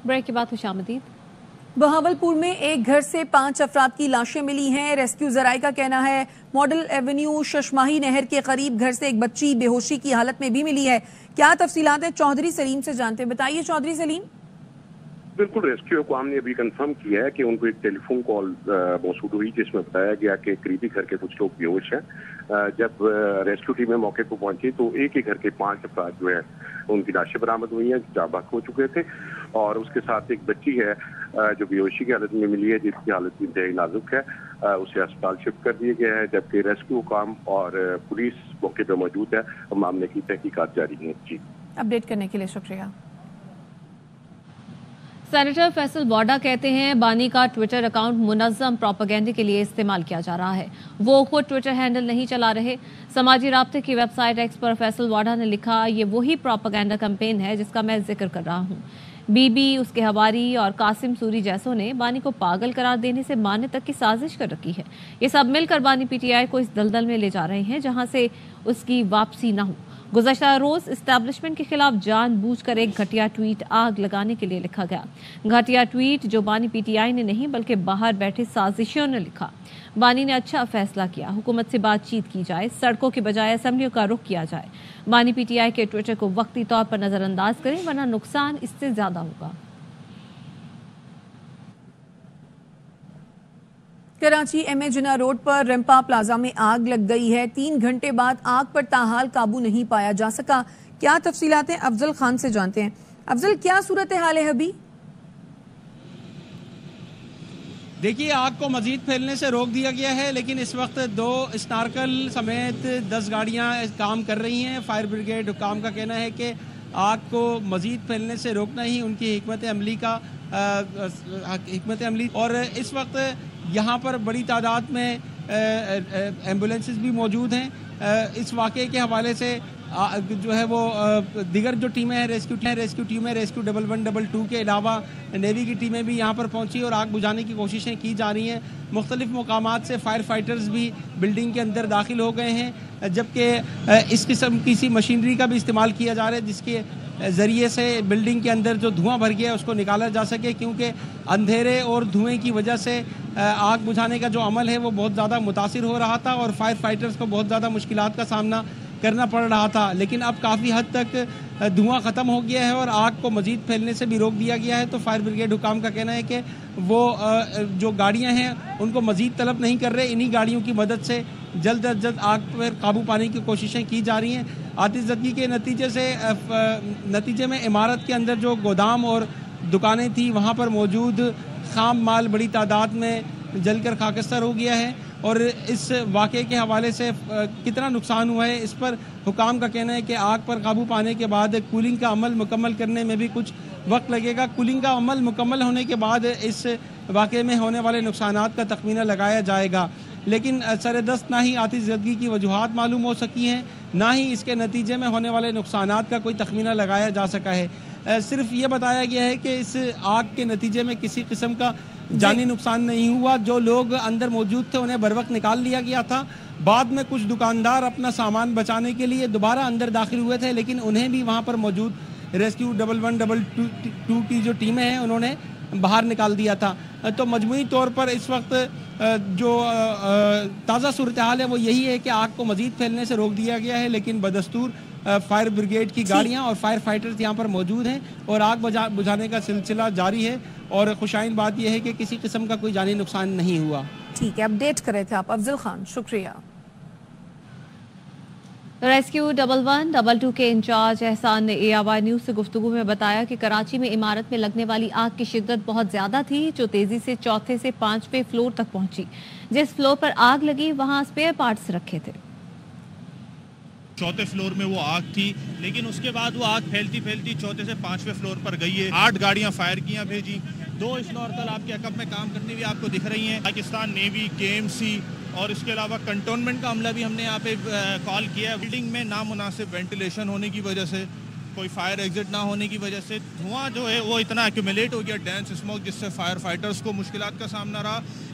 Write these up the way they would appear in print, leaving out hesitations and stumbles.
Break کے بعد خوش آمدید۔ بہاولپور میں ایک گھر سے 5 افراد کی لاشیں ملی ہیں۔ ریسکیو ذرائع کا کہنا ہے ماڈل ایونیو ششماہی نہر کے قریب گھر سے ایک بچی بے ہوشی کی حالت میں بھی ملی ہے۔ کیا تفصیلات ہیں چودھری سلیم سے جانتے ہیں، بتائیے چودھری سلیم۔ بالکل، ریسکیو اقوام نے ابھی کنفرم کیا ہے کہ ان کو ایک ٹیلی فون کال موصول ہوئی جس میں بتایا گیا کہ قریبی گھر کے کچھ لوگ بے ہوش ہیں۔ جب ریسکیو ٹیمیں موقع کو پہنچی تو ایک ہی گھر کے 5 افراد جو ہیں ان کی لاشیں برآمد ہوئی ہیں، جاں بحق ہو چکے تھے، اور اس کے ساتھ ایک بچی ہے جو بے ہوشی کی حالت میں ملی ہے، جس کی حالت انتہائی نازک ہے۔ اسے اسپتال شفٹ کر دیا گیا ہے، جبکہ ریسکیو حکام اور پولیس موقع پہ موجود ہے اور معاملے کی تحقیقات جاری ہیں۔ جی، اپڈیٹ کرنے کے لیے شکریہ۔ سینیٹر فیصل واڈا کہتے ہیں بانی کا ٹویٹر اکاؤنٹ منظم پروپیگنڈے کے لیے استعمال کیا جا رہا ہے، وہ خود ٹویٹر ہینڈل نہیں چلا رہے۔ سماجی رابطے کی ویب سائٹ ایکس پر فیصل واڈا نے لکھا، یہ وہی پروپیگنڈا کمپین ہے جس کا میں ذکر کر رہا ہوں۔ بی بی، اس کے ہواری اور قاسم سوری جیسوں نے بانی کو پاگل قرار دینے سے مارنے تک کی سازش کر رکھی ہے۔ یہ سب مل کر بانی پی ٹی آئی کو اس دلدل میں لے جا رہے ہیں جہاں سے اس کی واپسی نہ ہو۔ گزشتہ روز اسٹیبلشمنٹ کے خلاف جان بوجھ کر ایک گھٹیا ٹویٹ آگ لگانے کے لیے لکھا گیا۔ گھٹیا ٹویٹ جو بانی پی ٹی آئی نے نہیں بلکہ باہر بیٹھے سازشیوں نے لکھا۔ بانی نے اچھا فیصلہ کیا، حکومت سے بات چیت کی جائے، سڑکوں کے بجائے اسمبلیوں کا رخ کیا جائے۔ بانی پی ٹی آئی کے ٹویٹر کو وقتی طور پر نظر انداز کریں ورنہ نقصان اس سے زیادہ ہوگا۔ کراچی ایم اے جناح روڈ پر ریمپا پلازا میں آگ لگ گئی ہے۔ 3 گھنٹے بعد آگ پر تاحال قابو نہیں پایا جا سکا۔ کیا تفصیلات ہیں افضل خان سے جانتے ہیں۔ افضل، کیا صورتحال ہے ابھی؟ دیکھیے، آگ کو مزید پھیلنے سے روک دیا گیا ہے، لیکن اس وقت 2 اسنارکل سمیت 10 گاڑیاں کام کر رہی ہیں۔ فائر بریگیڈ حکام کا کہنا ہے کہ آگ کو مزید پھیلنے سے روکنا ہی ان کی حکمت عملی اور اس وقت یہاں پر بڑی تعداد میں ایمبولینسز بھی موجود ہیں۔ اس واقعے کے حوالے سے جو ہے وہ دیگر جو ٹیمیں ہیں، ریسکیو ٹیمیں، ریسکیو 1112 کے علاوہ نیوی کی ٹیمیں بھی یہاں پر پہنچی اور آگ بجھانے کی کوششیں کی جا رہی ہیں۔ مختلف مقامات سے فائر فائٹرز بھی بلڈنگ کے اندر داخل ہو گئے ہیں، جبکہ اس قسم کی مشینری کا بھی استعمال کیا جا رہا ہے جس کے ذریعے سے بلڈنگ کے اندر جو دھواں بھر گیا ہے اس کو نکالا جا سکے، کیونکہ اندھیرے اور دھوئیں کی وجہ سے آگ بجھانے کا جو عمل ہے وہ بہت زیادہ متاثر ہو رہا تھا اور فائر فائٹرز کو بہت زیادہ مشکلات کا سامنا کرنا پڑ رہا تھا۔ لیکن اب کافی حد تک دھواں ختم ہو گیا ہے اور آگ کو مزید پھیلنے سے بھی روک دیا گیا ہے۔ تو فائر بریگیڈ حکام کا کہنا ہے کہ وہ جو گاڑیاں ہیں ان کو مزید طلب نہیں کر رہے، انہی گاڑیوں کی مدد سے جلد از جلد آگ پر قابو پانے کی کوششیں کی جا رہی ہیں۔ آتش زدگی کے نتیجے میں عمارت کے اندر جو گودام اور دکانیں تھیں وہاں پر موجود خام مال بڑی تعداد میں جل کر خاکستر ہو گیا ہے، اور اس واقعے کے حوالے سے کتنا نقصان ہوا ہے اس پر حکام کا کہنا ہے کہ آگ پر قابو پانے کے بعد کولنگ کا عمل مکمل کرنے میں بھی کچھ وقت لگے گا۔ کولنگ کا عمل مکمل ہونے کے بعد اس واقعے میں ہونے والے نقصانات کا تخمینہ لگایا جائے گا، لیکن سر دست نہ ہی آتش زدگی کی وجوہات معلوم ہو سکی ہیں، نہ ہی اس کے نتیجے میں ہونے والے نقصانات کا کوئی تخمینہ لگایا جا سکا ہے۔ صرف یہ بتایا گیا ہے کہ اس آگ کے نتیجے میں کسی قسم کا جانی نقصان نہیں ہوا۔ جو لوگ اندر موجود تھے انہیں بروقت نکال لیا گیا تھا۔ بعد میں کچھ دکاندار اپنا سامان بچانے کے لیے دوبارہ اندر داخل ہوئے تھے، لیکن انہیں بھی وہاں پر موجود ریسکیو 1112 کی جو ٹیمیں ہیں انہوں نے باہر نکال دیا تھا۔ تو مجموعی طور پر اس وقت جو تازہ صورتحال ہے وہ یہی ہے کہ آگ کو مزید پھیلنے سے روک دیا گیا ہے، لیکن بدستور فائر بریگیڈ کی گاڑیاں اور فائر فائٹرز یہاں پر موجود ہیں اور آگ بجھانے کا سلسلہ جاری ہے، اور خوشائن بات یہ ہے کہ کسی قسم کا کوئی جانی نقصان نہیں ہوا۔ ٹھیک ہے، اپڈیٹ کر رہے تھے آپ افضل خان، شکریہ۔ ریسکیو 1112 کے انچارج احسان نے ARY نیوز سے گفتگو میں بتایا کہ کراچی میں عمارت میں لگنے والی آگ کی شدت بہت زیادہ تھی، جو تیزی سے 4تھے سے 5ویں فلور تک پہنچی۔ جس فلور پر آگ لگی وہاں اسپیئر پارٹس رکھے تھے۔ 4تھے فلور میں وہ آگ تھی، لیکن اس کے بعد وہ آگ پھیلتی 4تھے سے 5ویں فلور پر گئی ہے۔ 8 گاڑیاں فائر کیاں بھیجی، 2 اسنارکل آپ کے عقب میں کام کرتی ہوئی آپ کو دکھ رہی ہیں۔ پاکستان نیوی، KMC اور اس کے علاوہ کنٹونمنٹ کا عملہ بھی ہم نے یہاں پہ کال کیا ہے۔ بلڈنگ میں نامناسب وینٹیلیشن ہونے کی وجہ سے، کوئی فائر ایگزٹ نہ ہونے کی وجہ سے دھواں جو ہے وہ اتنا ایکومولیٹ ہو گیا، ڈینس اسموک، جس سے فائر فائٹرز کو مشکلات کا سامنا رہا۔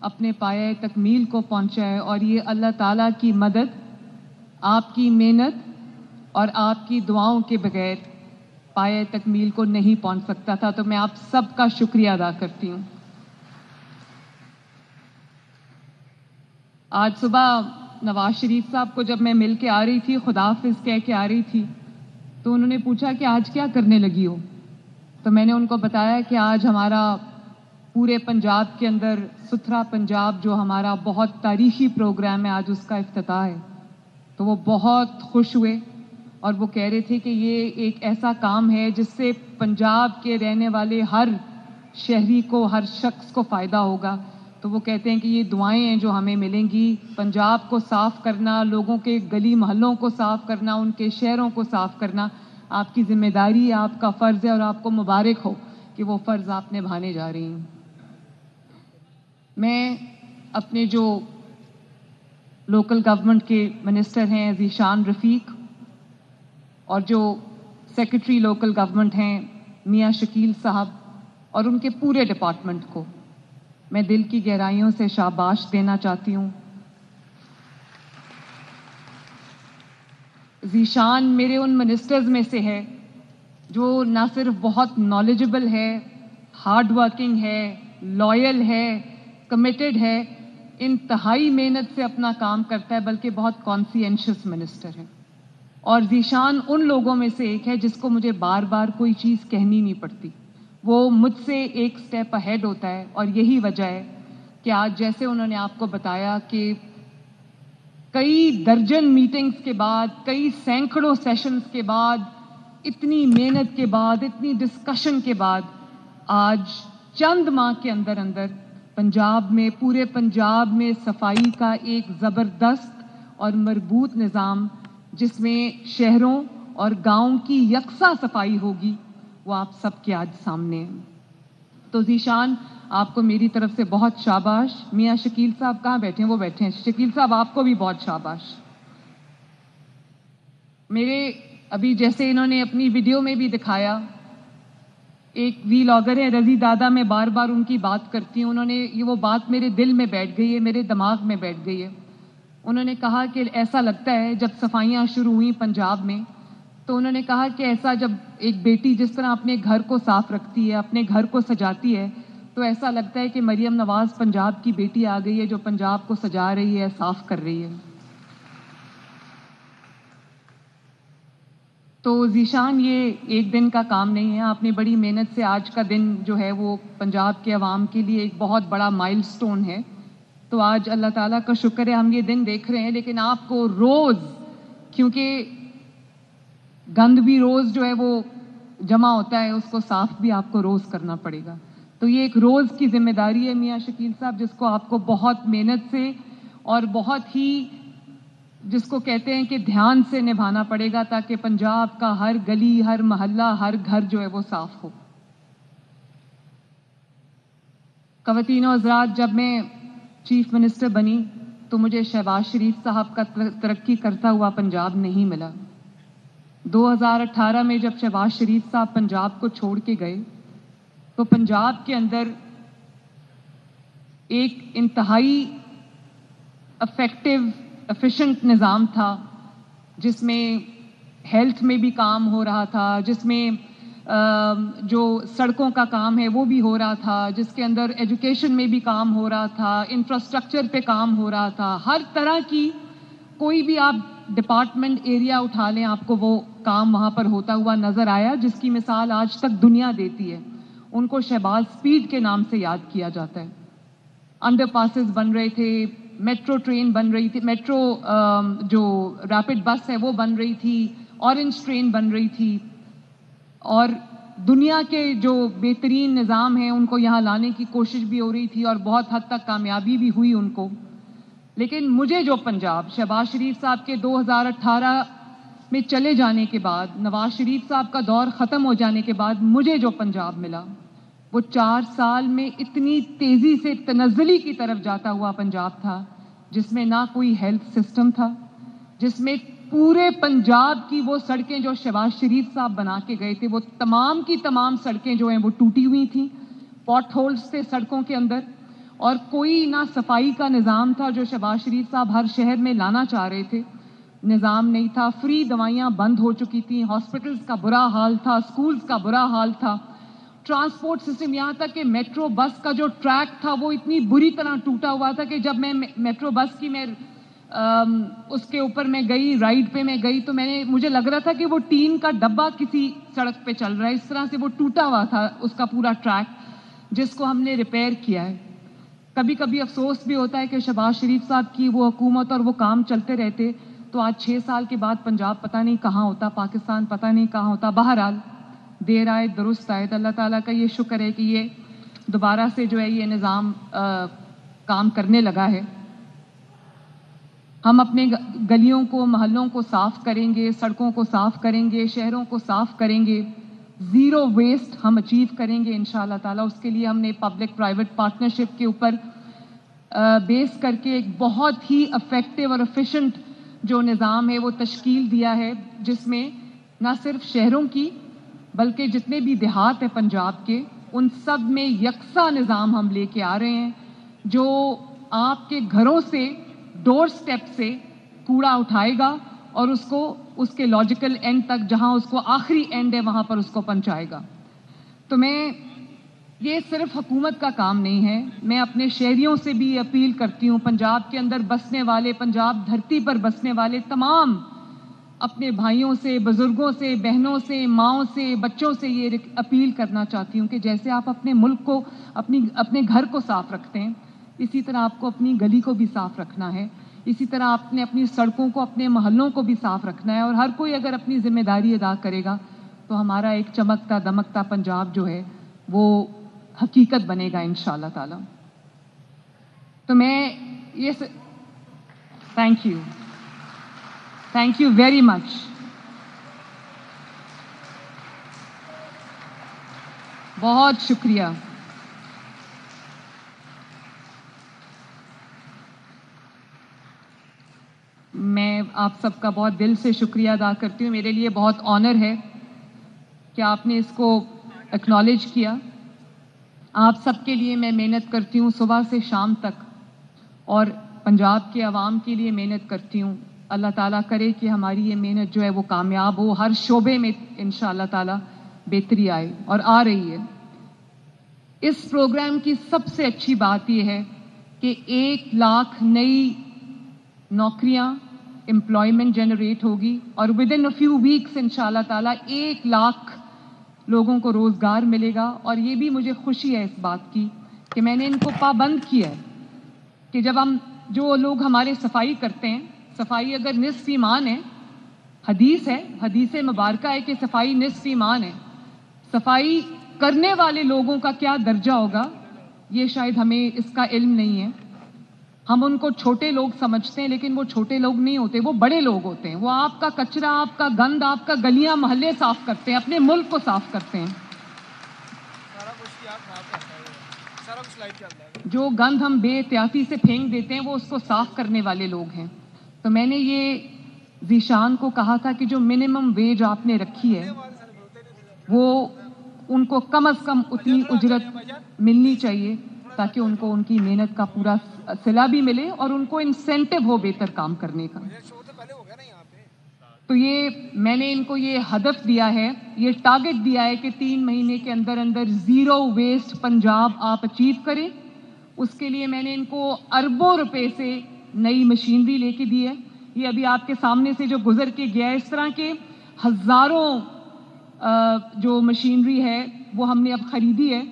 اپنے پایہ تکمیل کو پہنچا ہے، اور یہ اللہ تعالیٰ کی مدد، آپ کی محنت اور آپ کی دعاؤں کے بغیر پایہ تکمیل کو نہیں پہنچ سکتا تھا. تو میں آپ سب کا شکریہ ادا کرتی ہوں. آج صبح نواز شریف صاحب کو جب میں مل کے آ رہی تھی، خدا حافظ کہہ کے آ رہی تھی، تو انہوں نے پوچھا کہ آج کیا کرنے لگی ہو؟ تو میں نے ان کو بتایا کہ آج ہمارا پورے پنجاب کے اندر ستھرا پنجاب جو ہمارا بہت تاریخی پروگرام ہے، آج اس کا افتتاح ہے. تو وہ بہت خوش ہوئے اور وہ کہہ رہے تھے کہ یہ ایک ایسا کام ہے جس سے پنجاب کے رہنے والے ہر شہری کو، ہر شخص کو فائدہ ہوگا. تو وہ کہتے ہیں کہ یہ دعائیں ہیں جو ہمیں ملیں گی، پنجاب کو صاف کرنا، لوگوں کے گلی محلوں کو صاف کرنا، ان کے شہروں کو صاف کرنا آپ کی ذمہ داری ہے، آپ کا فرض ہے، اور آپ کو مبارک ہو کہ وہ فرض آپ نبھانے جا رہی ہیں. میں اپنے جو لوکل گورنمنٹ کے منسٹر ہیں ذیشان رفیق، اور جو سیکرٹری لوکل گورنمنٹ ہیں میاں شکیل صاحب، اور ان کے پورے ڈپارٹمنٹ کو میں دل کی گہرائیوں سے شاباش دینا چاہتی ہوں. ذیشان میرے ان منسٹرز میں سے ہے جو نہ صرف بہت نالجبل ہے، ہارڈ ورکنگ ہے، لائل ہے، کمیٹڈ ہے، انتہائی محنت سے اپنا کام کرتا ہے، بلکہ بہت کانسیئنشس منسٹر ہے. اور ذیشان ان لوگوں میں سے ایک ہے جس کو مجھے بار بار کوئی چیز کہنی نہیں پڑتی. وہ مجھ سے ایک سٹیپ اہیڈ ہوتا ہے، اور یہی وجہ ہے کہ آج جیسے انہوں نے آپ کو بتایا کہ کئی درجن میٹنگز کے بعد، کئی سینکڑوں سیشنز کے بعد، اتنی محنت کے بعد، اتنی ڈسکشن کے بعد آج چند ماہ کے اندر اندر پنجاب میں، پورے پنجاب میں صفائی کا ایک زبردست اور مربوط نظام، جس میں شہروں اور گاؤں کی یکساں صفائی ہوگی، وہ آپ سب کے آج سامنے ہیں. تو ذیشان، آپ کو میری طرف سے بہت شاباش. میاں شکیل صاحب کہاں بیٹھے ہیں؟ وہ بیٹھے ہیں. شکیل صاحب، آپ کو بھی بہت شاباش. میرے ابھی جیسے انہوں نے اپنی ویڈیو میں بھی دکھایا، ایک ویلاگر ہے رضی دادا، میں بار بار ان کی بات کرتی ہوں، انہوں نے یہ وہ بات میرے دل میں بیٹھ گئی ہے، میرے دماغ میں بیٹھ گئی ہے. انہوں نے کہا کہ ایسا لگتا ہے جب صفائیاں شروع ہوئیں پنجاب میں، تو انہوں نے کہا کہ ایسا جب ایک بیٹی جس طرح اپنے گھر کو صاف رکھتی ہے، اپنے گھر کو سجاتی ہے، تو ایسا لگتا ہے کہ مریم نواز پنجاب کی بیٹی آ گئی ہے جو پنجاب کو سجا رہی ہے، صاف کر رہی ہے. تو ذیشان، یہ ایک دن کا کام نہیں ہے. آپ نے بڑی محنت سے آج کا دن جو ہے وہ پنجاب کے عوام کے لیے ایک بہت بڑا مائل سٹون ہے. تو آج اللہ تعالیٰ کا شکر ہے ہم یہ دن دیکھ رہے ہیں، لیکن آپ کو روز، کیونکہ گند بھی روز جو ہے وہ جمع ہوتا ہے، اس کو صاف بھی آپ کو روز کرنا پڑے گا. تو یہ ایک روز کی ذمہ داری ہے میاں شکیل صاحب، جس کو آپ کو بہت محنت سے اور بہت ہی، جس کو کہتے ہیں کہ دھیان سے نبھانا پڑے گا، تاکہ پنجاب کا ہر گلی، ہر محلہ، ہر گھر جو ہے وہ صاف ہو. خواتین و حضرات، جب میں چیف منسٹر بنی تو مجھے شہباز شریف صاحب کا ترقی کرتا ہوا پنجاب نہیں ملا. 2018 میں جب شہباز شریف صاحب پنجاب کو چھوڑ کے گئے تو پنجاب کے اندر ایک انتہائی افیکٹو، ایفیشنٹ نظام تھا، جس میں ہیلتھ میں بھی کام ہو رہا تھا، جس میں جو سڑکوں کا کام ہے وہ بھی ہو رہا تھا، جس کے اندر ایجوکیشن میں بھی کام ہو رہا تھا، انفراسٹرکچر پہ کام ہو رہا تھا. ہر طرح کی کوئی بھی آپ ڈپارٹمنٹ ایریا اٹھا لیں، آپ کو وہ کام وہاں پر ہوتا ہوا نظر آیا، جس کی مثال آج تک دنیا دیتی ہے. ان کو شہباز اسپیڈ کے نام سے یاد کیا جاتا ہے. انڈر پاسز بن رہے تھے، میٹرو ٹرین بن رہی تھی، میٹرو جو ریپڈ بس ہے وہ بن رہی تھی، اورنج ٹرین بن رہی تھی، اور دنیا کے جو بہترین نظام ہیں ان کو یہاں لانے کی کوشش بھی ہو رہی تھی، اور بہت حد تک کامیابی بھی ہوئی ان کو. لیکن مجھے جو پنجاب شہباز شریف صاحب کے 2018 میں چلے جانے کے بعد، نواز شریف صاحب کا دور ختم ہو جانے کے بعد مجھے جو پنجاب ملا، وہ 4 سال میں اتنی تیزی سے تنزلی کی طرف جاتا ہوا پنجاب تھا، جس میں نہ کوئی ہیلتھ سسٹم تھا، جس میں پورے پنجاب کی وہ سڑکیں جو شہباز شریف صاحب بنا کے گئے تھے، وہ تمام کی تمام سڑکیں جو ہیں وہ ٹوٹی ہوئی تھیں، پاٹ ہولز تھے سڑکوں کے اندر. اور کوئی نہ صفائی کا نظام تھا جو شہباز شریف صاحب ہر شہر میں لانا چاہ رہے تھے، نظام نہیں تھا. فری دوائیاں بند ہو چکی تھیں، ہاسپٹلز کا برا حال تھا، سکولز کا برا حال تھا، ٹرانسپورٹ سسٹم، یہاں تک کہ میٹرو بس کا جو ٹریک تھا وہ اتنی بری طرح ٹوٹا ہوا تھا کہ جب میں میٹرو بس کی اس کے اوپر میں گئی، رائڈ پہ میں گئی، تو مجھے لگ رہا تھا کہ وہ ٹین کا ڈبہ کسی سڑک پہ چل رہا ہے. اس طرح سے وہ ٹوٹا ہوا تھا اس کا پورا ٹریک، جس کو ہم نے ریپیئر کیا ہے. کبھی کبھی افسوس بھی ہوتا ہے کہ شہباز شریف صاحب کی وہ حکومت اور وہ کام چلتے رہتے تو آج 6 سال کے بعد پنجاب پتہ نہیں کہاں ہوتا، پاکستان پتہ نہیں کہاں ہوتا. بہرحال دیر آئے درست آئے. اللہ تعالیٰ کا یہ شکر ہے کہ یہ دوبارہ سے جو ہے یہ نظام کام کرنے لگا ہے. ہم اپنے گلیوں کو، محلوں کو صاف کریں گے، سڑکوں کو صاف کریں گے، شہروں کو صاف کریں گے. زیرو ویسٹ ہم اچیو کریں گے انشاءاللہ تعالیٰ. اس کے لیے ہم نے پبلک پرائیویٹ پارٹنرشپ کے اوپر بیس کر کے ایک بہت ہی افیکٹو اور ایفیشنٹ جو نظام ہے وہ تشکیل دیا ہے، جس میں نہ صرف شہروں کی بلکہ جتنے بھی دیہات ہیں پنجاب کے، ان سب میں یکساں نظام ہم لے کے آ رہے ہیں، جو آپ کے گھروں سے، ڈور سٹیپ سے کوڑا اٹھائے گا اور اس کو اس کے لاجیکل اینڈ تک، جہاں اس کو آخری اینڈ ہے وہاں پر اس کو پہنچائے گا. تو یہ صرف حکومت کا کام نہیں ہے، میں اپنے شہریوں سے بھی اپیل کرتی ہوں، پنجاب کے اندر بسنے والے، پنجاب دھرتی پر بسنے والے تمام اپنے بھائیوں سے، بزرگوں سے، بہنوں سے، ماؤں سے، بچوں سے یہ اپیل کرنا چاہتی ہوں کہ جیسے آپ اپنے ملک کو، اپنے گھر کو صاف رکھتے ہیں، اسی طرح آپ کو اپنی گلی کو بھی صاف رکھنا ہے. اسی طرح آپ نے اپنی سڑکوں کو، اپنے محلوں کو بھی صاف رکھنا ہے. اور ہر کوئی اگر اپنی ذمہ داری ادا کرے گا تو ہمارا ایک چمکتا دمکتا پنجاب جو ہے وہ حقیقت بنے گا انشاءاللہ تعالی. تو میں یہ تھینک یو ویری مچ. بہت شکریہ. میں آپ سب کا بہت دل سے شکریہ ادا کرتی ہوں. میرے لیے بہت آنر ہے کہ آپ نے اس کو ایکنالج کیا. آپ سب کے لیے میں محنت کرتی ہوں صبح سے شام تک، اور پنجاب کے عوام کے لیے محنت کرتی ہوں. اللہ تعالیٰ کرے کہ ہماری یہ محنت جو ہے وہ کامیاب ہو، ہر شعبے میں انشاءاللہ تعالیٰ بہتری آئے، اور آ رہی ہے. اس پروگرام کی سب سے اچھی بات یہ ہے کہ 1 لاکھ نئی نوکریاں، امپلائمنٹ جنریٹ ہوگی، اور with in a few weeks انشاءاللہ تعالیٰ 1 لاکھ لوگوں کو روزگار ملے گا. اور یہ بھی مجھے خوشی ہے اس بات کی کہ میں نے ان کو پابند کیا ہے کہ جب جو لوگ ہمارے صفائی کرتے ہیں، صفائی اگر نصف ایمان ہے، حدیث مبارکہ ہے کہ صفائی نصف ایمان ہے. صفائی کرنے والے لوگوں کا کیا درجہ ہوگا یہ شاید ہمیں اس کا علم نہیں ہے. ہم ان کو چھوٹے لوگ سمجھتے ہیں، لیکن وہ چھوٹے لوگ نہیں ہوتے، وہ بڑے لوگ ہوتے ہیں. وہ آپ کا کچرا، آپ کا گند، آپ کا گلیاں محلے صاف کرتے ہیں، اپنے ملک کو صاف کرتے ہیں. جو گند ہم بے احتیاطی سے پھینک دیتے ہیں وہ اس کو صاف کرنے والے لوگ ہیں. تو میں نے یہ ذیشان کو کہا تھا کہ جو منیمم ویج آپ نے رکھی ہے وہ ان کو کم از کم اتنی اجرت ملنی چاہیے تاکہ ان کو ان کی محنت کا پورا صلہ بھی ملے اور ان کو انسینٹو ہو بہتر کام کرنے کا. تو میں نے ان کو یہ ہدف دیا ہے، یہ ٹارگٹ دیا ہے کہ 3 مہینے کے اندر اندر زیرو ویسٹ پنجاب آپ اچیو کریں. اس کے لیے میں نے ان کو اربوں روپے سے نئی مشینری لے کے دی ہے. یہ ابھی آپ کے سامنے سے جو گزر کے گیا ہے، اس طرح کے ہزاروں جو مشینری ہے وہ ہم نے اب خریدی ہے.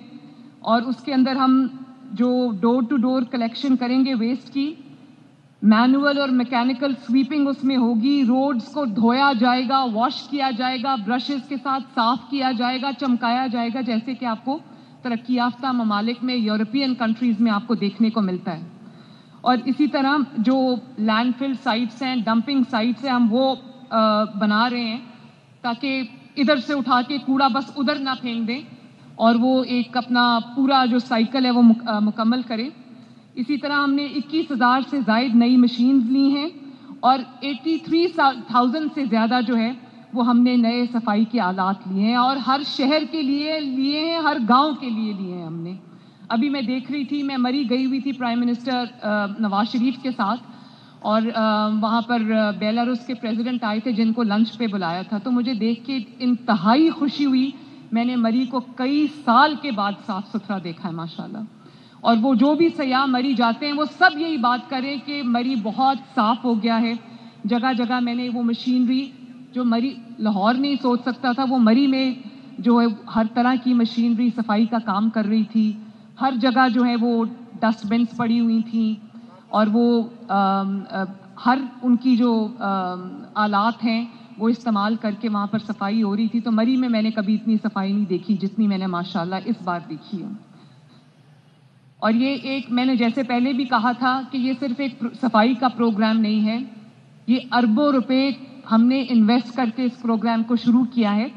اور اس کے اندر ہم جو ڈور ٹو ڈور کلیکشن کریں گے ویسٹ کی، مینول اور میکینیکل سویپنگ اس میں ہوگی. روڈز کو دھویا جائے گا، واش کیا جائے گا، برشز کے ساتھ صاف کیا جائے گا، چمکایا جائے گا، جیسے کہ آپ کو ترقی یافتہ ممالک میں، یورپین کنٹریز میں آپ کو دیکھنے کو ملتا ہے. اور اسی طرح جو لینڈ فل سائٹس ہیں، ڈمپنگ سائٹس ہیں، ہم وہ بنا رہے ہیں تاکہ ادھر سے اٹھا کے کوڑا بس ادھر نہ پھینک دیں اور وہ ایک اپنا پورا جو سائیکل ہے وہ مکمل کرے. اسی طرح ہم نے 21,000 سے زائد نئی مشینز لی ہیں اور 83,000 سے زیادہ جو ہے وہ ہم نے نئے صفائی کے آلات لیے ہیں، اور ہر شہر کے لیے لیے ہیں، ہر گاؤں کے لیے لیے ہیں ہم نے. ابھی میں دیکھ رہی تھی, میں مری گئی ہوئی تھی پرائم منسٹر نواز شریف کے ساتھ, اور وہاں پر بیلاروس کے پریزیڈنٹ آئے تھے جن کو لنچ پہ بلایا تھا, تو مجھے دیکھ کے انتہائی خوشی ہوئی. میں نے مری کو کئی سال کے بعد صاف ستھرا دیکھا ہے ماشاءاللہ, اور وہ جو بھی سیاح مری جاتے ہیں وہ سب یہی بات کریں کہ مری بہت صاف ہو گیا ہے. جگہ جگہ میں نے وہ مشینری جو مری لاہور نہیں سوچ سکتا تھا, وہ مری میں جو ہے ہر طرح کی مشینری صفائی کا کام کر رہی تھی. ہر جگہ جو ہے وہ ڈسٹ بنس پڑی ہوئی تھیں, اور وہ ہر ان کی جو آلات ہیں وہ استعمال کر کے وہاں پر صفائی ہو رہی تھی. تو مری میں نے کبھی اتنی صفائی نہیں دیکھی جتنی میں نے ماشاءاللہ اس بار دیکھی ہے. اور یہ ایک, میں نے جیسے پہلے بھی کہا تھا کہ یہ صرف ایک صفائی کا پروگرام نہیں ہے, یہ اربوں روپے ہم نے انویسٹ کر کے اس پروگرام کو شروع کیا ہے,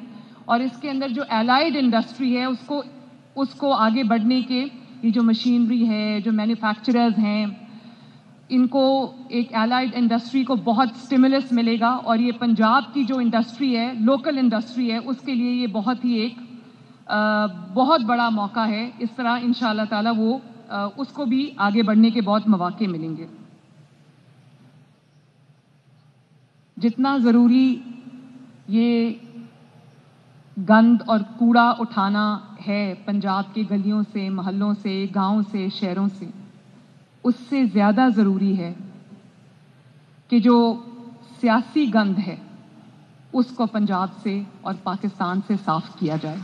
اور اس کے اندر جو الائیڈ انڈسٹری ہے اس کو آگے بڑھنے کے, یہ جو مشینری ہے, جو مینوفیکچررز ہیں, ان کو ایک الائیڈ انڈسٹری کو بہت سٹیمولس ملے گا. اور یہ پنجاب کی جو انڈسٹری ہے, لوکل انڈسٹری ہے, اس کے لیے یہ بہت ہی ایک بہت بڑا موقع ہے. اس طرح انشاءاللہ تعالی وہ اس کو بھی آگے بڑھنے کے بہت مواقع ملیں گے. جتنا ضروری یہ گند اور کوڑا اٹھانا ہے پنجاب کے گلیوں سے, محلوں سے, گاؤں سے, شہروں سے, اس سے زیادہ ضروری ہے کہ جو سیاسی گند ہے اس کو پنجاب سے اور پاکستان سے صاف کیا جائے.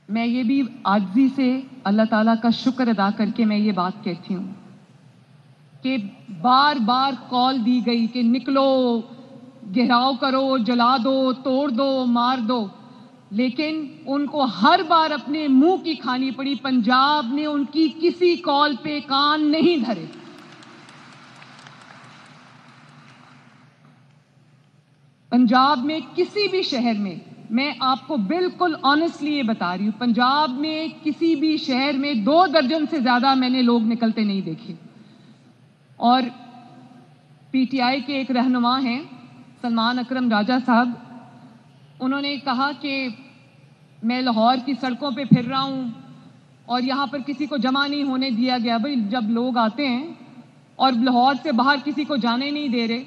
میں یہ بھی عاجزی سے اللہ تعالیٰ کا شکر ادا کر کے میں یہ بات کہتی ہوں کہ بار بار کال دی گئی کہ نکلو, گھیراؤ کرو, جلا دو, توڑ دو, مار دو, لیکن ان کو ہر بار اپنے منہ کی کھانی پڑی. پنجاب نے ان کی کسی کال پہ کان نہیں دھرے. پنجاب میں کسی بھی شہر میں, میں آپ کو بالکل آنیسٹلی یہ بتا رہی ہوں, پنجاب میں کسی بھی شہر میں 2 درجن سے زیادہ میں نے لوگ نکلتے نہیں دیکھے. اور پی ٹی آئی کے ایک رہنما ہیں سلمان اکرم راجہ صاحب, انہوں نے کہا کہ میں لاہور کی سڑکوں پہ پھر رہا ہوں اور یہاں پر کسی کو جمع نہیں ہونے دیا گیا. بھائی جب لوگ آتے ہیں اور لاہور سے باہر کسی کو جانے نہیں دے رہے,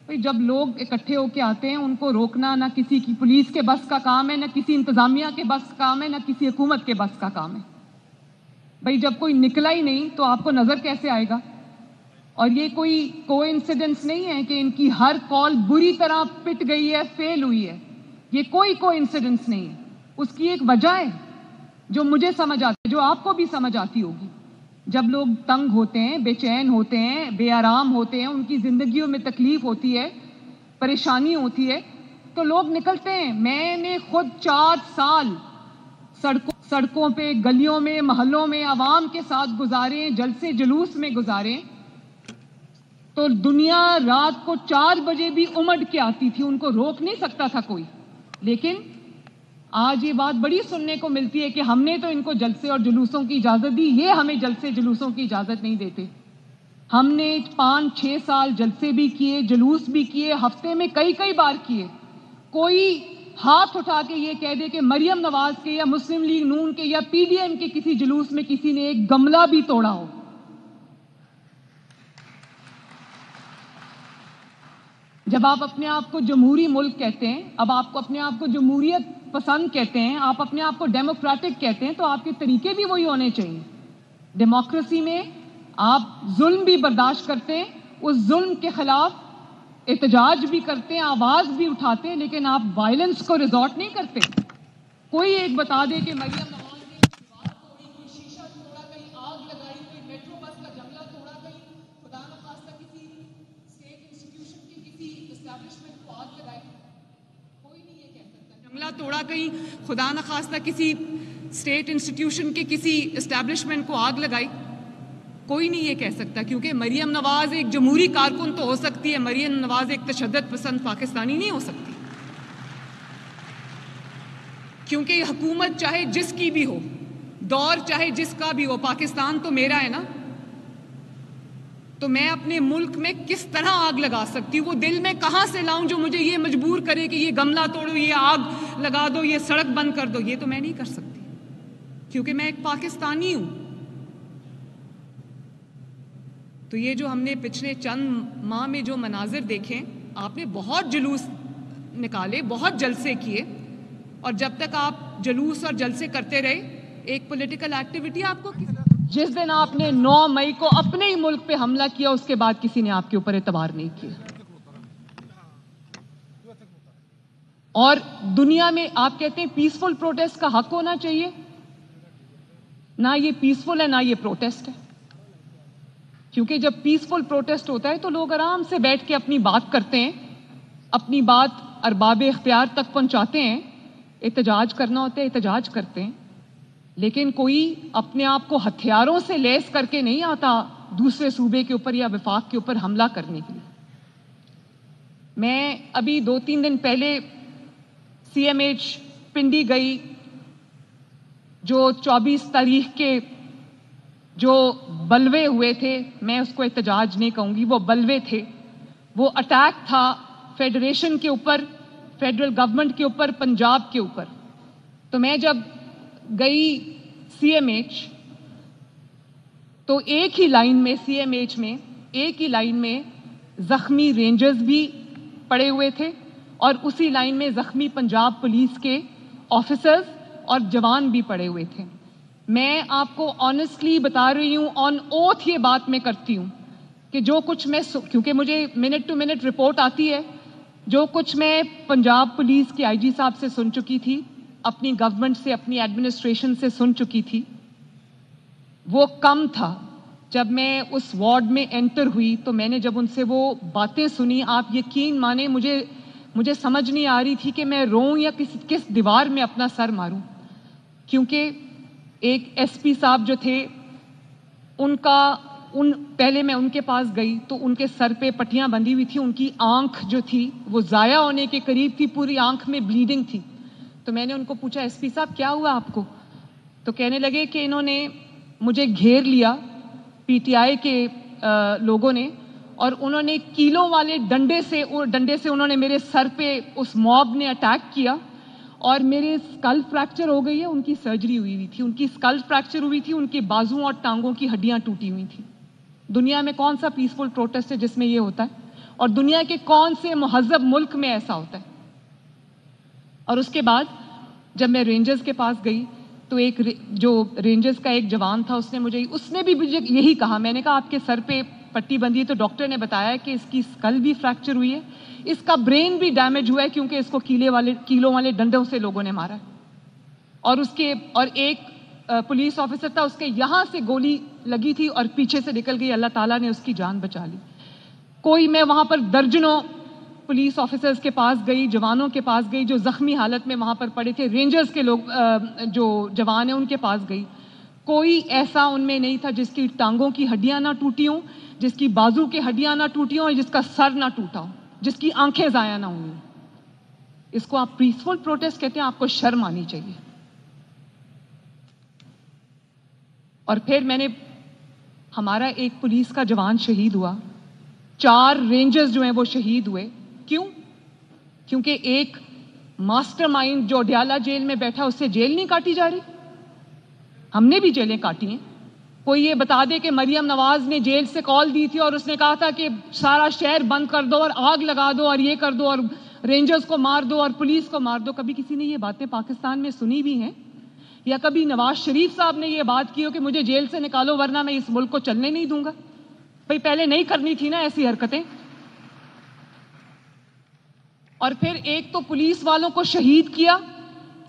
بھائی جب لوگ اکٹھے ہو کے آتے ہیں ان کو روکنا نہ کسی کی پولیس کے بس کا کام ہے, نہ کسی انتظامیہ کے بس کا کام ہے, نہ کسی حکومت کے بس کا کام ہے. بھائی جب کوئی نکلا ہی نہیں تو آپ کو نظر کیسے آئے گا؟ اور یہ کوئی کوئنسیڈنس نہیں ہے کہ ان کی ہر کال بری طرح پٹ گئی ہے, فیل ہوئی ہے. یہ کوئی کوئنسیڈنس نہیں ہے, اس کی ایک وجہ ہے جو مجھے سمجھ آتی ہے, جو آپ کو بھی سمجھ آتی ہوگی. جب لوگ تنگ ہوتے ہیں, بے چین ہوتے ہیں, بے آرام ہوتے ہیں, ان کی زندگیوں میں تکلیف ہوتی ہے, پریشانی ہوتی ہے, تو لوگ نکلتے ہیں. میں نے خود 4 سال سڑکوں پہ, گلیوں میں, محلوں میں عوام کے ساتھ گزارے, جلسے جلوس میں گزارے, تو دنیا رات کو 4 بجے بھی امڑ کے آتی تھی, ان کو روک نہیں سکتا تھا کوئی. لیکن آج یہ بات بڑی سننے کو ملتی ہے کہ ہم نے تو ان کو جلسے اور جلوسوں کی اجازت دی, یہ ہمیں جلسے جلوسوں کی اجازت نہیں دیتے. ہم نے 5-6 سال جلسے بھی کیے, جلوس بھی کیے, ہفتے میں کئی بار کیے. کوئی ہاتھ اٹھا کے یہ کہہ دے کہ مریم نواز کے یا مسلم لیگ نون کے یا پی ڈی ایم کے کسی جلوس میں کسی نے ایک گملہ بھی توڑا ہو. جب آپ اپنے آپ کو جمہوری ملک کہتے ہیں, اب آپ کو اپنے آپ کو جمہوریت پسند کہتے ہیں, آپ اپنے آپ کو ڈیموکریٹک کہتے ہیں, تو آپ کے طریقے بھی وہی ہونے چاہیے. ڈیموکریسی میں آپ ظلم بھی برداشت کرتے ہیں, اس ظلم کے خلاف احتجاج بھی کرتے ہیں, آواز بھی اٹھاتے ہیں, لیکن آپ وائلنس کو ریزورٹ نہیں کرتے. کوئی ایک بتا دے کہ مریم نواز نے دیوار توڑی, کوئی شیشہ توڑا, کہیں آگ لگائی, کوئی میٹرو بس کا جنگلہ توڑا, کہیں خدا نخواستہ کسی اسٹیٹ انسٹیٹیوشن کی کسی اسٹیبلشمنٹ کو آگ لگائی. کوئی نہیں یہ کہہ سکتا. جنگلہ توڑا, کہیں خدا نخواستہ کسی اسٹیٹ انسٹیٹیوشن کے کسی اسٹیبلشمنٹ کو آگ لگائی. کوئی نہیں یہ کہہ سکتا, کیونکہ مریم نواز ایک جمہوری کارکن تو ہو سکتی ہے, مریم نواز ایک تشدد پسند پاکستانی نہیں ہو سکتی. کیونکہ حکومت چاہے جس کی بھی ہو, دور چاہے جس کا بھی ہو, پاکستان تو میرا ہے نا. تو میں اپنے ملک میں کس طرح آگ لگا سکتی ہوں؟ وہ دل میں کہاں سے لاؤں جو مجھے یہ مجبور کرے کہ یہ گملہ توڑو، یہ آگ لگا دو، یہ سڑک بند کر دو؟ یہ تو میں نہیں کر سکتی، کیونکہ میں ایک پاکستانی ہوں۔ تو یہ جو ہم نے پچھلے چند ماہ میں جو مناظر دیکھے، آپ نے بہت جلوس نکالے، بہت جلسے کیے، اور جب تک آپ جلوس اور جلسے کرتے رہے، ایک پولیٹیکل ایکٹیویٹی آپ کو جس دن آپ نے 9 مئی کو اپنے ہی ملک پہ حملہ کیا، اس کے بعد کسی نے آپ کے اوپر اعتبار نہیں کیا۔ اور دنیا میں آپ کہتے ہیں پیسفل پروٹیسٹ کا حق ہونا چاہیے، نہ یہ پیسفل ہے نہ یہ پروٹیسٹ ہے، کیونکہ جب پیسفل پروٹیسٹ ہوتا ہے تو لوگ آرام سے بیٹھ کے اپنی بات کرتے ہیں، اپنی بات ارباب اختیار تک پہنچاتے ہیں۔ احتجاج کرنا ہوتا ہے احتجاج کرتے ہیں، لیکن کوئی اپنے آپ کو ہتھیاروں سے لیس کر کے نہیں آتا دوسرے صوبے کے اوپر یا وفاق کے اوپر حملہ کرنے کے لیے۔ میں ابھی 2-3 دن پہلے CMH پنڈی گئی، جو 24 تاریخ کے جو بلوے ہوئے تھے، میں اس کو احتجاج نہیں کہوں گی، وہ بلوے تھے، وہ اٹیک تھا فیڈریشن کے اوپر، فیڈرل گورنمنٹ کے اوپر، پنجاب کے اوپر۔ تو میں جب گئی CMH تو ایک ہی لائن میں CMH میں ایک ہی لائن میں زخمی رینجرز بھی پڑے ہوئے تھے، اور اسی لائن میں زخمی پنجاب پولیس کے آفیسرز اور جوان بھی پڑے ہوئے تھے۔ میں آپ کو آنیسٹلی بتا رہی ہوں، آن اوتھ یہ بات میں کرتی ہوں کہ جو کچھ میں کیونکہ مجھے منٹ ٹو منٹ رپورٹ آتی ہے، جو کچھ میں پنجاب پولیس کے IG صاحب سے سن چکی تھی، اپنی گورنمنٹ سے، اپنی ایڈمنسٹریشن سے سن چکی تھی، وہ کم تھا۔ جب میں اس وارڈ میں انٹر ہوئی تو میں نے جب ان سے وہ باتیں سنی، آپ یقین مانیں مجھے سمجھ نہیں آ رہی تھی کہ میں روؤں یا کس دیوار میں اپنا سر ماروں، کیونکہ ایک SP صاحب جو تھے، پہلے میں ان کے پاس گئی تو ان کے سر پہ پٹیاں بندھی ہوئی تھی، ان کی آنکھ جو تھی وہ ضائع ہونے کے قریب تھی، پوری آنکھ میں بلیڈنگ تھی۔ تو میں نے ان کو پوچھا SP صاحب کیا ہوا آپ کو؟ تو کہنے لگے کہ انہوں نے مجھے گھیر لیا PTI کے لوگوں نے، اور انہوں نے کیلوں والے ڈنڈے سے انہوں نے میرے سر پہ، اس موب نے اٹیک کیا، اور میرے اسکل فریکچر ہو گئی ہے۔ ان کی سرجری ہوئی تھی، ان کی اسکل فریکچر ہوئی تھی، ان کے بازو اور ٹانگوں کی ہڈیاں ٹوٹی ہوئی تھیں۔ دنیا میں کون سا پیسفل پروٹیسٹ ہے جس میں یہ ہوتا ہے؟ اور دنیا کے کون سے مہذب ملک میں ایسا ہوتا ہے؟ اور اس کے بعد جب میں رینجرز کے پاس گئی تو ایک جو رینجرز کا ایک جوان تھا، اس نے بھی مجھے یہی کہا۔ میں نے کہا آپ کے سر پہ پٹی بندھی ہے، تو ڈاکٹر نے بتایا کہ اس کی اسکل بھی فریکچر ہوئی ہے، اس کا برین بھی ڈیمیج ہوا ہے، کیونکہ اس کو کیلوں والے ڈنڈوں سے لوگوں نے مارا ہے۔ اور ایک پولیس آفیسر تھا، اس کے یہاں سے گولی لگی تھی اور پیچھے سے نکل گئی، اللہ تعالیٰ نے اس کی جان بچا لی۔ میں وہاں پر درجنوں پولیس آفیسرز کے پاس گئی، جوانوں کے پاس گئی جو زخمی حالت میں وہاں پر پڑے تھے، رینجرز کے لوگ جو جوان ہیں ان کے پاس گئی۔ کوئی ایسا ان میں نہیں تھا جس کی ٹانگوں کی ہڈیاں نہ ٹوٹی ہوں، جس کی بازو کی ہڈیاں نہ ٹوٹی ہوں، اور جس کا سر نہ ٹوٹا ہو، جس کی آنکھیں ضائع نہ ہوئی۔ اس کو آپ پیسفل پروٹیسٹ کہتے ہیں؟ آپ کو شرم آنی چاہیے۔ اور پھر ہمارا ایک پولیس کا جوان شہید ہوا، 4 رینجرز جو ہیں وہ شہید ہوئے۔ کیوں؟ کیونکہ ایک ماسٹر مائنڈ جو اڈیالہ جیل میں بیٹھا، اس سے جیل نہیں کاٹی جا رہی؟ ہم نے بھی جیلیں کاٹی ہیں۔ کوئی یہ بتا دے کہ مریم نواز نے جیل سے کال دی تھی اور اس نے کہا تھا کہ سارا شہر بند کر دو اور آگ لگا دو اور یہ کر دو اور رینجرز کو مار دو اور پولیس کو مار دو؟ کبھی کسی نے یہ باتیں پاکستان میں سنی بھی ہیں؟ یا کبھی نواز شریف صاحب نے یہ بات کی ہو کہ مجھے جیل سے نکالو ورنہ میں اس ملک کو چلنے نہیں دوں گا؟ بھئی پہلے نہیں کرنی تھی نا ایسی حرکتیں۔ اور پھر ایک تو پولیس والوں کو شہید کیا،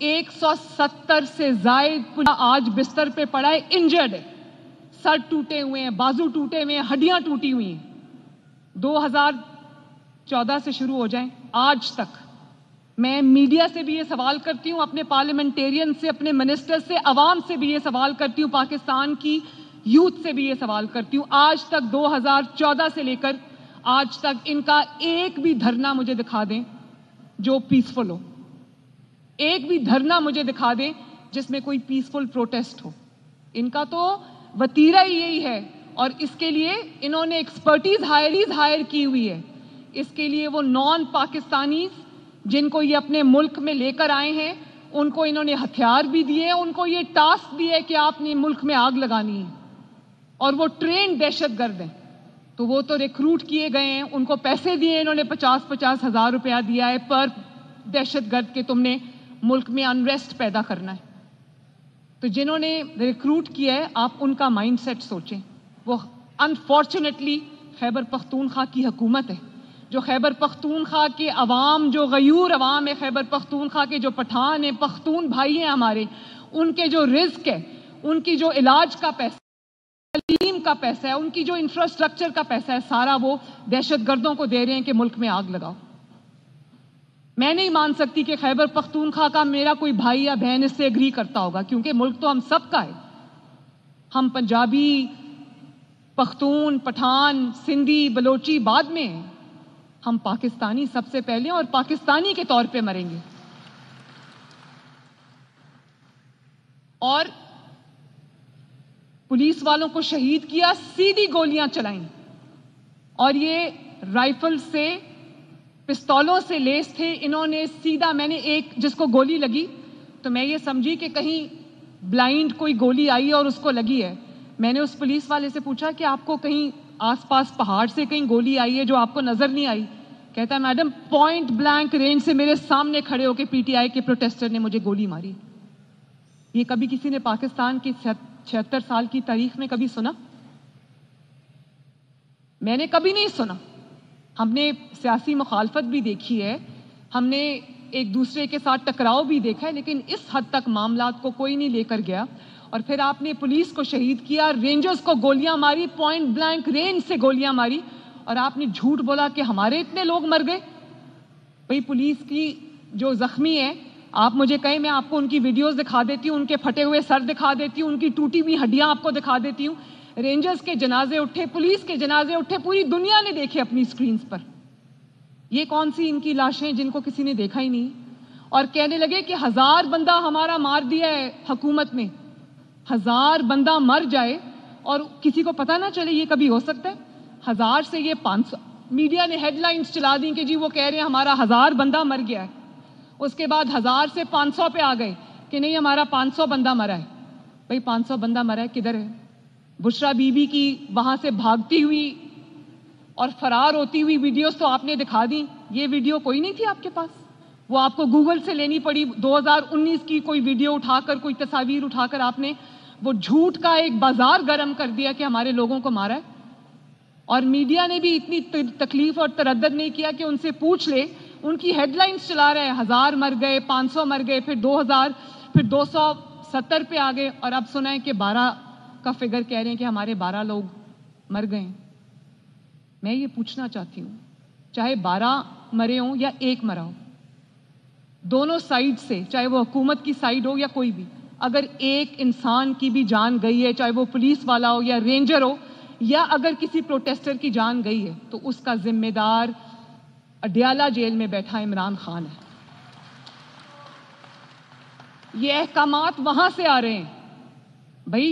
170 سے زائد آج بستر پہ پڑا ہے، انجرڈ ہے، سر ٹوٹے ہوئے ہیں، بازو ٹوٹے ہوئے ہیں، ہڈیاں ٹوٹی ہوئی ہیں۔ 2014 سے شروع ہو جائیں آج تک میں میڈیا سے بھی یہ سوال کرتی ہوں، اپنے پارلیمنٹیرین سے، اپنے منسٹر سے، عوام سے بھی یہ سوال کرتی ہوں، پاکستان کی یوتھ سے بھی یہ سوال کرتی ہوں، آج تک 2014 سے لے کر آج تک ان کا ایک بھی دھرنا مجھے دکھا دیں جو پیسفل ہو، ایک بھی دھرنا مجھے دکھا دیں جس میں کوئی پیسفل پروٹیسٹ ہو۔ ان کا تو وتیرہ ہی یہی ہے، اور اس کے لیے انہوں نے ایکسپرٹیز ہائر کی ہوئی ہے. اس کے لیے وہ نان پاکستانیز جن کو یہ اپنے ملک میں لے کر آئے ہیں ان کو انہوں نے ہتھیار بھی دیے, ان کو یہ ٹاسک بھی ہے کہ آپ نے ملک میں آگ لگانی ہے, اور وہ ٹرینڈ دہشت گرد ہیں. تو وہ تو ریکروٹ کیے گئے ہیں, ان کو پیسے دیے انہوں نے 50,000 ہزار روپیہ دیا ہے پر دہشت گرد کہ تم نے ملک میں انریسٹ پیدا کرنا ہے. تو جنہوں نے ریکروٹ کیا ہے آپ ان کا مائنڈ سیٹ سوچیں. وہ انفارچونیٹلی خیبر پختونخوا کی حکومت ہے, جو خیبر پختونخوا کے عوام, جو غیور عوام ہے خیبر پختونخوا کے, جو پٹھان ہیں, پختون بھائی ہیں ہمارے, ان کے جو رزق ہے, ان کی جو علاج کا پیسہ, تعلیم کا پیسہ ہے, ان کی جو انفراسٹرکچر کا پیسہ ہے, سارا وہ دہشت گردوں کو دے رہے ہیں کہ ملک میں آگ لگاؤ. میں نہیں مان سکتی کہ خیبر پختونخوا کا میرا کوئی بھائی یا بہن اس سے ایگری کرتا ہوگا, کیونکہ ملک تو ہم سب کا ہے. ہم پنجابی, پختون, پٹھان, سندھی, بلوچی بعد میں ہیں, ہم پاکستانی سب سے پہلے اور پاکستانی کے طور پہ مریں گے. اور پولیس والوں کو شہید کیا, سیدھی گولیاں چلائیں, اور یہ رائفل سے, پستولوں سے لیس تھے. انہوں نے سیدھا, میں نے ایک جس کو گولی لگی تو میں یہ سمجھی کہ کہیں بلائنڈ کوئی گولی آئی اور اس کو لگی ہے. میں نے اس پولیس والے سے پوچھا کہ آپ کو کہیں آس پاس پہاڑ سے کہیں گولی آئی ہے جو آپ کو نظر نہیں آئی؟ کہتا ہے میڈم پوائنٹ بلینک رینج سے میرے سامنے کھڑے ہو کے پی ٹی آئی کے پروٹیسٹر نے مجھے گولی ماری. یہ کبھی کسی نے پاکستان کی 76 سال کی تاریخ میں کبھی سنا؟ میں نے کبھی نہیں سنا. ہم نے سیاسی مخالفت بھی دیکھی ہے, ہم نے ایک دوسرے کے ساتھ ٹکراؤ بھی دیکھا ہے, لیکن اس حد تک معاملات کو کوئی نہیں لے کر گیا. اور پھر آپ نے پولیس کو شہید کیا, رینجرز کو گولیاں ماری, پوائنٹ بلینک رینج سے گولیاں ماری, اور آپ نے جھوٹ بولا کہ ہمارے اتنے لوگ مر گئے. بھئی پولیس کی جو زخمی ہے, آپ مجھے کہیں میں آپ کو ان کی ویڈیوز دکھا دیتی ہوں, ان کے پھٹے ہوئے سر دکھا دیتی ہوں, ان کی ٹوٹی ہوئی ہڈیاں آپ کو دکھا دیتی ہوں. رینجرز کے جنازے اٹھے, پولیس کے جنازے اٹھے, پوری دنیا نے دیکھے اپنی سکرینز پر. یہ کون سی ان کی لاشیں جن کو کسی نے دیکھا ہی نہیں؟ اور کہنے لگے کہ 1000 بندہ ہمارا مار دیا ہے حکومت نے. 1000 بندہ مر جائے اور کسی کو پتہ نہ چلے, یہ کبھی ہو سکتا ہے؟ 1000 سے یہ 500, میڈیا نے ہیڈ لائنز چلا دیں کہ جی وہ کہہ رہے ہیں ہمارا 1000 بندہ مر گیا ہے. اس کے بعد 1000 سے 500 پہ آ گئے کہ نہیں ہمارا 500 بندہ مرا ہے. بھئی 500 بندہ مرا ہے کدھر ہے؟ بشرا بی بی کی وہاں سے بھاگتی ہوئی اور فرار ہوتی ہوئی ویڈیوز تو آپ نے دکھا دی. یہ ویڈیو کوئی نہیں تھی آپ کے پاس, وہ آپ کو گوگل سے لینی پڑی. 2019 کی کوئی ویڈیو اٹھا کر, کوئی تصاویر اٹھا کر آپ نے وہ جھوٹ کا ایک بازار گرم کر دیا کہ ہمارے لوگوں کو مارا ہے. اور میڈیا نے بھی اتنی تکلیف اور تردد نہیں کیا کہ ان سے پوچھ لے. ان کی ہیڈ لائنز چلا رہے ہیں 1000 مر گئے, 500 مر گئے, پھر 2000, پھر 270 پہ آ گئے, اور اب سنا ہے کہ 12 کا فگر کہہ رہے ہیں کہ ہمارے 12 لوگ مر گئے. میں یہ پوچھنا چاہتی ہوں, چاہے 12 مرے ہوں یا 1 مرا ہو, دونوں سائیڈ سے, چاہے وہ حکومت کی سائیڈ ہو یا کوئی بھی, اگر ایک انسان کی بھی جان گئی ہے, چاہے وہ پولیس والا ہو یا رینجر ہو, یا اگر کسی پروٹیسٹر کی جان گئی ہے, تو اس کا ذمہ دار اڈیالہ جیل میں بیٹھا عمران خان ہے. یہ احکامات وہاں سے آ رہے ہیں. بھائی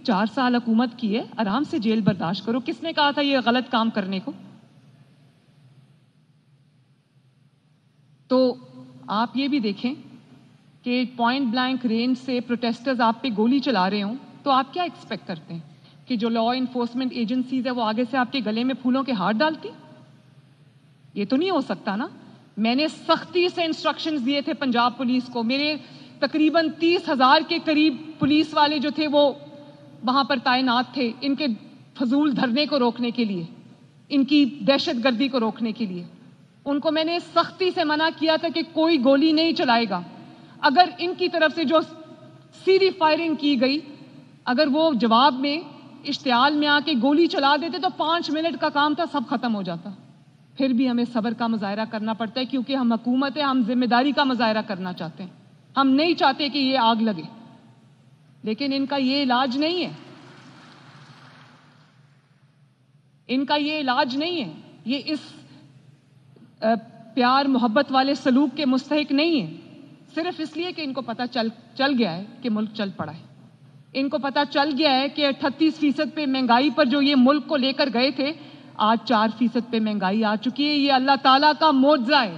4 سال حکومت کی ہے, آرام سے جیل برداشت کرو. کس نے کہا تھا یہ غلط کام کرنے کو؟ تو آپ یہ بھی دیکھیں کہ پوائنٹ بلینک رینج سے پروٹیسٹرز آپ پہ گولی چلا رہے ہوں, تو آپ کیا ایکسپیکٹ کرتے ہیں کہ جو لا انفورسمنٹ ایجنسیز ہے وہ آگے سے آپ کے گلے میں پھولوں کے ہار ڈالتی؟ یہ تو نہیں ہو سکتا نا. میں نے سختی سے انسٹرکشنز دیے تھے پنجاب پولیس کو. میرے تقریباً 30,000 کے قریب پولیس والے جو تھے وہ وہاں پر تعینات تھے, ان کے فضول دھرنے کو روکنے کے لیے, ان کی دہشت گردی کو روکنے کے لیے. ان کو میں نے سختی سے منع کیا تھا کہ کوئی گولی نہیں چلائے گا. اگر ان کی طرف سے جو سیدھی فائرنگ کی گئی, اگر وہ جواب میں اشتعال میں آ کے گولی چلا دیتے تو 5 منٹ کا کام تھا, سب ختم ہو جاتا. پھر بھی ہمیں صبر کا مظاہرہ کرنا پڑتا ہے کیونکہ ہم حکومت ہے, ہم ذمہ داری کا مظاہرہ کرنا چاہتے ہیں. ہم نہیں چاہتے کہ یہ آگ لگے, لیکن ان کا یہ علاج نہیں ہے. ان کا یہ علاج نہیں ہے. یہ اس پیار محبت والے سلوک کے مستحق نہیں ہے, صرف اس لیے کہ ان کو پتہ چل گیا ہے کہ ملک چل پڑا ہے. ان کو پتا چل گیا ہے کہ 38% پہ مہنگائی پر جو یہ ملک کو لے کر گئے تھے، آج 4% پہ مہنگائی آ چکی ہے. یہ اللہ تعالیٰ کا معجزہ ہے.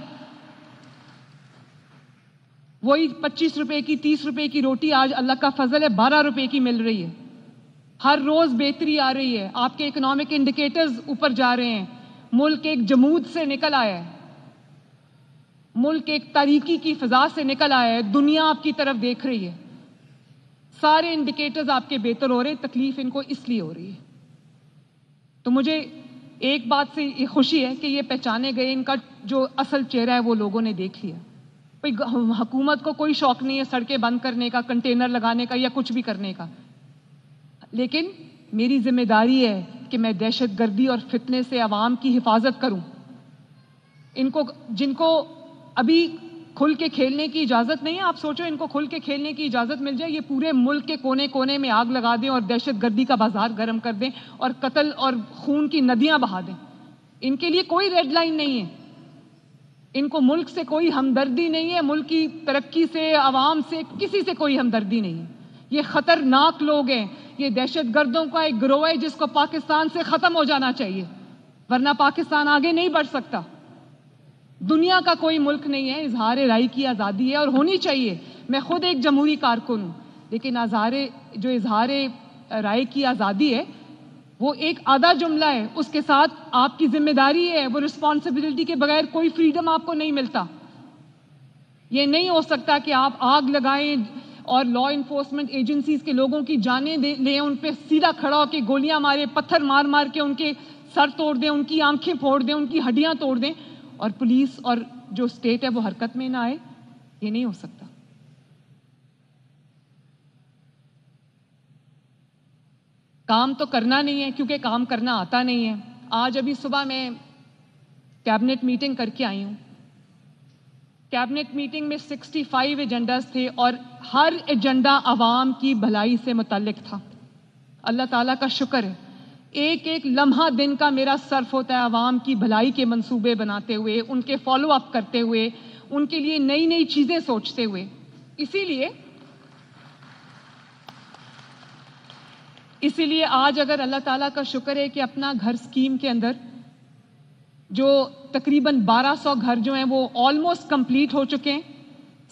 وہی 25 روپے کی 30 روپے کی روٹی آج اللہ کا فضل ہے 12 روپے کی مل رہی ہے. ہر روز بہتری آ رہی ہے. آپ کے اکنامک انڈیکیٹرز اوپر جا رہے ہیں. ملک ایک جمود سے نکل آیا ہے. ملک ایک تاریکی کی فضا سے نکل آیا ہے. دنیا آپ کی طرف دیکھ رہی ہے. سارے انڈیکیٹرز آپ کے بہتر ہو رہے ہیں. تکلیف ان کو اس لیے ہو رہی ہے. تو مجھے ایک بات سے یہ خوشی ہے کہ یہ پہچانے گئے، ان کا جو اصل چہرہ ہے وہ لوگوں نے دیکھ لیا. حکومت کو کوئی شوق نہیں ہے سڑکیں بند کرنے کا، کنٹینر لگانے کا یا کچھ بھی کرنے کا، لیکن میری ذمہ داری ہے کہ میں دہشت گردی اور فتنے سے عوام کی حفاظت کروں. جن کو ابھی کھل کے کھیلنے کی اجازت نہیں ہے، آپ سوچو ان کو کھل کے کھیلنے کی اجازت مل جائے، یہ پورے ملک کے کونے کونے میں آگ لگا دیں اور دہشت گردی کا بازار گرم کر دیں اور قتل اور خون کی ندیاں بہا دیں. ان کے لیے کوئی ریڈ لائن نہیں ہے. ان کو ملک سے کوئی ہمدردی نہیں ہے، ملک کی ترقی سے، عوام سے، کسی سے کوئی ہمدردی نہیں ہے. یہ خطرناک لوگ ہیں. یہ دہشت گردوں کا ایک گروہ ہے جس کو پاکستان سے ختم ہو جانا چاہیے، ورنہ پاکستان آگے نہیں بڑھ سکتا. دنیا کا کوئی ملک نہیں ہے. اظہار رائے کی آزادی ہے اور ہونی چاہیے. میں خود ایک جمہوری کارکن ہوں، لیکن اظہار رائے کی آزادی ہے وہ ایک آدھا جملہ ہے. اس کے ساتھ آپ کی ذمہ داری ہے. وہ رسپانسبلٹی کے بغیر کوئی فریڈم آپ کو نہیں ملتا. یہ نہیں ہو سکتا کہ آپ آگ لگائیں اور لا انفورسمنٹ ایجنسیز کے لوگوں کی جانیں لیں، ان پہ سیدھا کھڑا ہو کے گولیاں مارے، پتھر مار مار کے ان کے سر توڑ دیں، ان کی آنکھیں پھوڑ دیں، ان کی ہڈیاں توڑ دیں، اور پولیس اور جو اسٹیٹ ہے وہ حرکت میں نہ آئے. یہ نہیں ہو سکتا. کام تو کرنا نہیں ہے کیونکہ کام کرنا آتا نہیں ہے. آج ابھی صبح میں کیبنٹ میٹنگ کر کے آئی ہوں. کیبنٹ میٹنگ میں 65 ایجنڈاز تھے اور ہر ایجنڈا عوام کی بھلائی سے متعلق تھا. اللہ تعالیٰ کا شکر ہے ایک ایک لمحہ دن کا میرا صرف ہوتا ہے عوام کی بھلائی کے منصوبے بناتے ہوئے، ان کے فالو اپ کرتے ہوئے، ان کے لیے نئی نئی چیزیں سوچتے ہوئے. اسی لیے آج اگر اللہ تعالیٰ کا شکر ہے کہ اپنا گھر اسکیم کے اندر جو تقریباً 1200 گھر جو ہیں وہ آلموسٹ کمپلیٹ ہو چکے ہیں.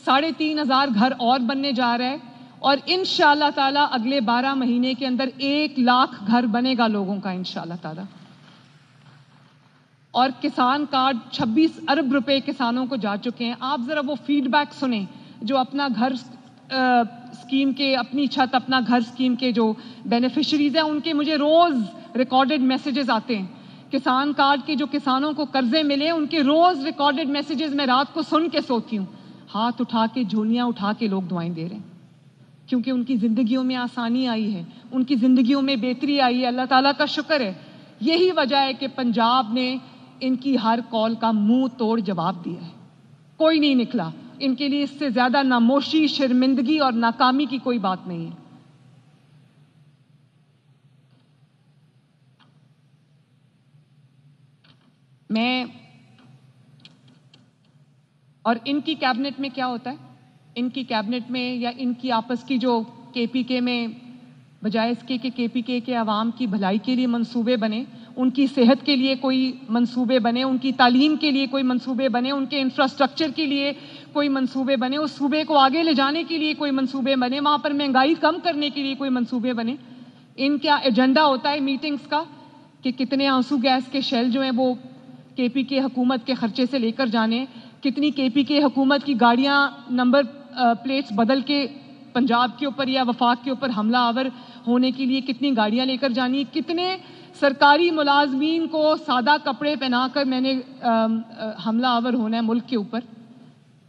3500 گھر اور بننے جا رہا ہے اور انشاءاللہ تعالیٰ اگلے 12 مہینے کے اندر 1 لاکھ گھر بنے گا لوگوں کا انشاءاللہ تعالیٰ. اور کسان کارڈ 26 ارب روپے کسانوں کو جا چکے ہیں. آپ ذرا وہ فیڈ بیک سنیں جو اپنا گھر اسکیم کے، اپنی چھت اپنا گھر اسکیم کے جو بینیفیشریز ہیں، ان کے مجھے روز ریکارڈڈ میسیجز آتے ہیں. کسان کارڈ کے جو کسانوں کو قرضے ملے ان کے روز ریکارڈڈ میسیجز میں رات کو سن کے سوتی ہوں. ہاتھ اٹھا کے، جھولیاں اٹھا کے لوگ دعائیں دے رہے ہیں کیونکہ ان کی زندگیوں میں آسانی آئی ہے، ان کی زندگیوں میں بہتری آئی ہے. اللہ تعالیٰ کا شکر ہے. یہی وجہ ہے کہ پنجاب نے ان کی ہر کال کا منہ توڑ جواب دیا ہے. کوئی نہیں نکلا. ان کے لیے اس سے زیادہ ناموشی، شرمندگی اور ناکامی کی کوئی بات نہیں ہے. میں اور ان کی کیبنٹ میں کیا ہوتا ہے، ان کی کیبنٹ میں یا ان کی آپس کی جو کے پی کے میں، بجائے اس کے کہ کے پی کے عوام کی بھلائی کے لیے منصوبے بنے، ان کی صحت کے لیے کوئی منصوبے بنے، ان کی تعلیم کے لیے کوئی منصوبے بنے، ان کے انفراسٹرکچر کے لیے کوئی منصوبے بنے، اس صوبے کو آگے لے جانے کے لیے کوئی منصوبے بنے، وہاں پر مہنگائی کم کرنے کے لیے کوئی منصوبے بنے. ان کا ایجنڈا ہوتا ہے میٹنگز کا کہ کتنے آنسو گیس کے شیل جو ہیں وہ کے پی کے حکومت کے خرچے سے لے کر جانے، کتنی کے پی کے حکومت کی گاڑیاں نمبر پلیٹس بدل کے پنجاب کے اوپر یا وفاق کے اوپر حملہ آور ہونے کے لیے کتنی گاڑیاں لے کر جانی، کتنے سرکاری ملازمین کو سادہ کپڑے پہنا کر میں نے حملہ آور ہونا ہے ملک کے اوپر.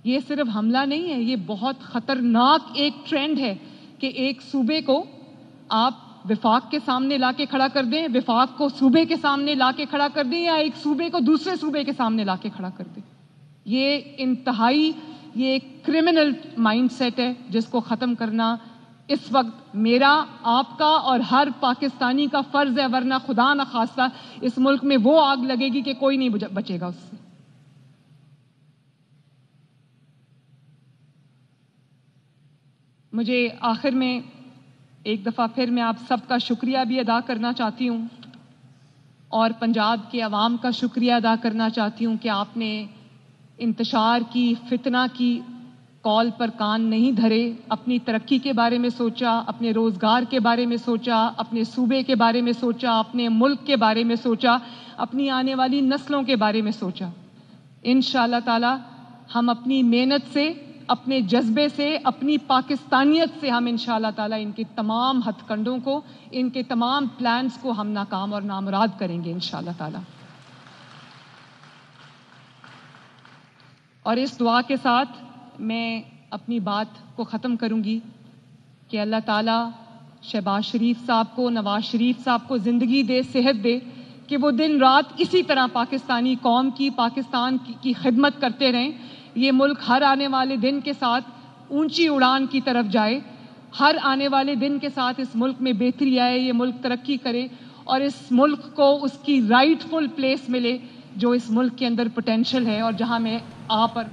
یہ صرف حملہ نہیں ہے، یہ بہت خطرناک ایک ٹرینڈ ہے کہ ایک صوبے کو آپ وفاق کے سامنے لا کے کھڑا کر دیں، وفاق کو صوبے کے سامنے لا کے کھڑا کر دیں، یا ایک صوبے کو دوسرے صوبے کے سامنے لا کے کھڑا کر دیں. یہ انتہائی یہ ایک کرمنل مائنڈ سیٹ ہے جس کو ختم کرنا اس وقت میرا، آپ کا اور ہر پاکستانی کا فرض ہے، ورنہ خدا نہ خواستہ اس ملک میں وہ آگ لگے گی کہ کوئی نہیں بچے گا اس سے. مجھے آخر میں ایک دفعہ پھر میں آپ سب کا شکریہ بھی ادا کرنا چاہتی ہوں اور پنجاب کے عوام کا شکریہ ادا کرنا چاہتی ہوں کہ آپ نے انتشار کی، فتنہ کی کال پر کان نہیں دھرے، اپنی ترقی کے بارے میں سوچا، اپنے روزگار کے بارے میں سوچا، اپنے صوبے کے بارے میں سوچا، اپنے ملک کے بارے میں سوچا، اپنی آنے والی نسلوں کے بارے میں سوچا۔ انشاءاللہ تعالی ہم اپنی محنت سے، اپنے جذبے سے، اپنی پاکستانیت سے ہم انشاءاللہ تعالی ان کے تمام ہتھ کنڈوں کو، ان کے تمام پلانز کو ہم ناکام اور نامراد کریں گے انشاءاللہ تعالی۔ اور اس دعا کے ساتھ میں اپنی بات کو ختم کروں گی کہ اللہ تعالیٰ شہباز شریف صاحب کو، نواز شریف صاحب کو زندگی دے، صحت دے کہ وہ دن رات اسی طرح پاکستانی قوم کی، پاکستان کی خدمت کرتے رہیں۔ یہ ملک ہر آنے والے دن کے ساتھ اونچی اڑان کی طرف جائے، ہر آنے والے دن کے ساتھ اس ملک میں بہتری آئے، یہ ملک ترقی کرے اور اس ملک کو اس کی رائٹ فل پلیس ملے جو اس ملک کے اندر پوٹینشل ہے اور جہاں میں پر